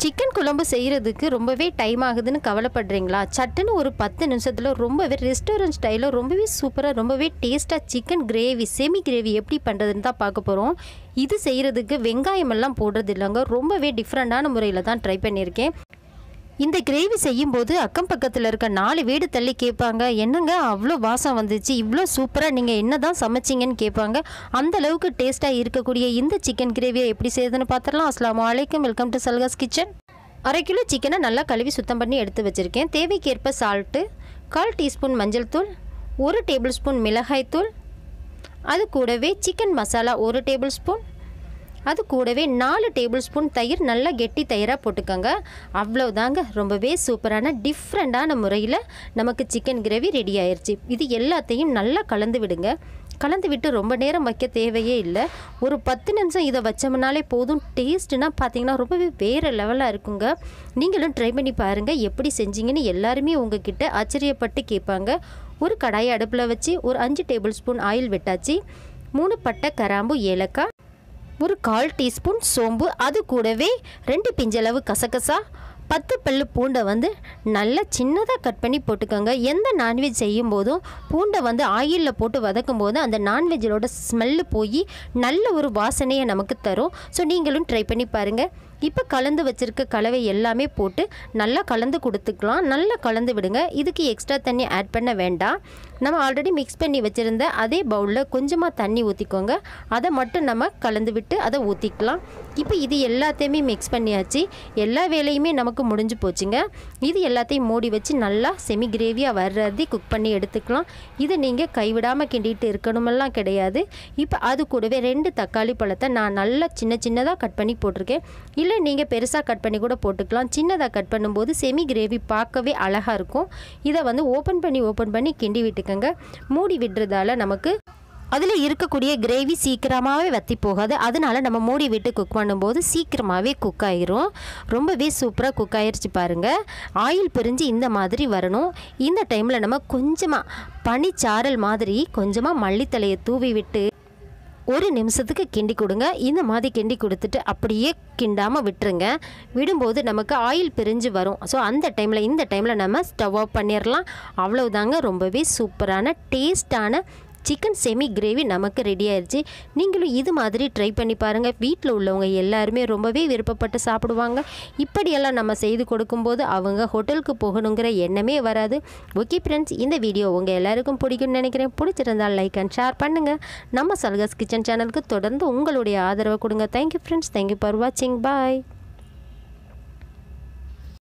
Chicken குழம்பு செய்கிறதுக்கு ரொம்பவே டைம் ஆகுதுன்னு கவலைப்படுறீங்களா? சட்டுன்னு ஒரு 10 நிமிஷத்தில் ரொம்பவே ரெஸ்டாரண்ட் ஸ்டைலில் ரொம்பவே சூப்பராக ரொம்பவே டேஸ்ட்டாக சிக்கன் கிரேவி செமி கிரேவி எப்படி பண்ணுறதுன்னு தான் பார்க்க போகிறோம். இது செய்கிறதுக்கு வெங்காயம் எல்லாம் போடுறது இல்லைங்க, ரொம்பவே டிஃப்ரெண்ட்டான முறையில் தான் ட்ரை பண்ணியிருக்கேன். இந்த கிரேவி செய்யும்போது அக்கம் பக்கத்தில் இருக்க 4 வீடு தள்ளி கேட்பாங்க, என்னங்க அவ்வளோ வாசம் வந்துச்சு, இவ்வளோ சூப்பராக நீங்கள் என்ன தான் சமைச்சிங்கன்னு கேட்பாங்க. அந்தளவுக்கு டேஸ்ட்டாக இருக்கக்கூடிய இந்த சிக்கன் கிரேவியை எப்படி செய்யுதுன்னு பார்த்துடலாம். அஸ்ஸலாமு அலைக்கும், வெல்கம் டு சல்காஸ் கிச்சன். 1/2 கிலோ சிக்கனை நல்லா கழுவி சுத்தம் பண்ணி எடுத்து வச்சுருக்கேன். தேவைக்கேற்ப சால்ட்டு, 1/4 டீஸ்பூன் மஞ்சள் தூள், 1 டேபிள் ஸ்பூன் மிளகாய் தூள், அது கூடவே சிக்கன் மசாலா 1 டேபிள் ஸ்பூன், அது கூடவே 4 டேபிள் ஸ்பூன் தயிர், நல்லா கெட்டி தயிராக போட்டுக்கோங்க. அவ்வளோதாங்க, ரொம்பவே சூப்பரான டிஃப்ரெண்ட்டான முறையில் நமக்கு சிக்கன் கிரேவி ரெடி ஆயிடுச்சு. இது எல்லாத்தையும் நல்லா கலந்து விடுங்க. கலந்து விட்டு ரொம்ப நேரம் வைக்க தேவையே இல்லை. ஒரு 10 நிமிஷம் இதை வச்சோம்னாலே போதும். டேஸ்ட்டுனா பார்த்தீங்கன்னா ரொம்பவே வேறு லெவலாக இருக்குங்க. நீங்களும் ட்ரை பண்ணி பாருங்கள், எப்படி செஞ்சீங்கன்னு எல்லாருமே உங்ககிட்ட ஆச்சரியப்பட்டு கேட்பாங்க. ஒரு கடாயை அடுப்பில் வச்சு ஒரு 5 டேபிள் ஸ்பூன் ஆயில் விட்டாச்சு. 3 பட்டை, கிராம்பு, ஏலக்காய், ஒரு 1/4 டீஸ்பூன் சோம்பு, அது கூடவே 2 பிஞ்சளவு கசகசா, 10 பல்லு பூண்டை நல்லா சின்னதாக கட் பண்ணி போட்டுக்கோங்க. எந்த நான்வெஜ் செய்யும் போதும் பூண்டை ஆயிலில் போட்டு வதக்கும் போது அந்த நான்வெஜ்ஜோட ஸ்மெல்லு போய் நல்ல ஒரு வாசனையை நமக்கு தரும். ஸோ நீங்களும் ட்ரை பண்ணி பாருங்கள். இப்போ கலந்து வச்சுருக்க கலவை எல்லாமே போட்டு நல்லா கலந்து கொடுத்துக்கலாம். நல்லா கலந்து விடுங்க. இதுக்கு எக்ஸ்ட்ரா தண்ணி ஆட் பண்ண வேண்டாம். நம்ம ஆல்ரெடி மிக்ஸ் பண்ணி வச்சுருந்த அதே பவுலில் கொஞ்சமாக தண்ணி ஊற்றிக்கோங்க. அதை மட்டும் நம்ம கலந்து விட்டு அதை ஊற்றிக்கலாம். இப்போ இது எல்லாத்தையுமே மிக்ஸ் பண்ணியாச்சு. எல்லா வேலையுமே நமக்கு முடிஞ்சு போச்சுங்க. இது எல்லாத்தையும் மூடி வச்சு நல்லா செமி கிரேவியாக வர்றதை குக் பண்ணி எடுத்துக்கலாம். இதை நீங்கள் கைவிடாமல் கிண்டிட்டு இருக்கணுமெல்லாம் கிடையாது. இப்போ அது கூடவே 2 தக்காளி பழத்தை நான் நல்லா சின்னதாக கட் பண்ணி போட்டிருக்கேன். இல்லை நீங்கள் பெருசாக கட் பண்ணி கூட போட்டுக்கலாம். சின்னதாக கட் பண்ணும்போது செமி கிரேவி பார்க்கவே அழகாக இருக்கும். இதை ஓப்பன் பண்ணி கிண்டி விட்டுக்கோங்க. மூடி விடுறதால நமக்கு அதில் இருக்கக்கூடிய கிரேவி சீக்கிரமாகவே வற்றி போகாது. அதனால நம்ம மூடி விட்டு குக் பண்ணும்போது சீக்கிரமாகவே குக் ஆகிரும். ரொம்பவே சூப்பராக குக் ஆகிருச்சு பாருங்கள். ஆயில் பிரிஞ்சு இந்த மாதிரி வரணும். இந்த டைமில் நம்ம கொஞ்சமாக பனிச்சாரல் மாதிரி கொஞ்சமாக மல்லித்தலையை தூவி விட்டு 1 நிமிஷத்துக்கு கிண்டி கொடுங்க. இந்த மாதிரி கிண்டி கொடுத்துட்டு அப்படியே கிண்டாமல் விட்டுருங்க. விடும்போது நமக்கு ஆயில் பிரிஞ்சு வரும். ஸோ இந்த டைமில் நம்ம ஸ்டவ் ஆஃப் பண்ணிடலாம். அவ்வளவுதாங்க, ரொம்பவே சூப்பரான டேஸ்டான சிக்கன் செமி கிரேவி நமக்கு ரெடி ஆயிடுச்சு. நீங்களும் இது மாதிரி ட்ரை பண்ணி பாருங்கள். வீட்டில் உள்ளவங்க எல்லாருமே ரொம்பவே விருப்பப்பட்டு சாப்பிடுவாங்க. இப்படியெல்லாம் நம்ம செய்து கொடுக்கும்போது அவங்க ஹோட்டலுக்கு போகணுங்கிற எண்ணமே வராது. ஓகே ஃப்ரெண்ட்ஸ், இந்த வீடியோ உங்கள் எல்லாருக்கும் பிடிக்கும்னு நினைக்கிறேன். பிடிச்சிருந்தால் லைக் அண்ட் ஷேர் பண்ணுங்கள். நம்ம சல்காஸ் கிச்சன் சேனலுக்கு தொடர்ந்து உங்களுடைய ஆதரவை கொடுங்க. தேங்க்யூ ஃப்ரெண்ட்ஸ், தேங்க்யூ ஃபார் வாட்சிங். பாய்.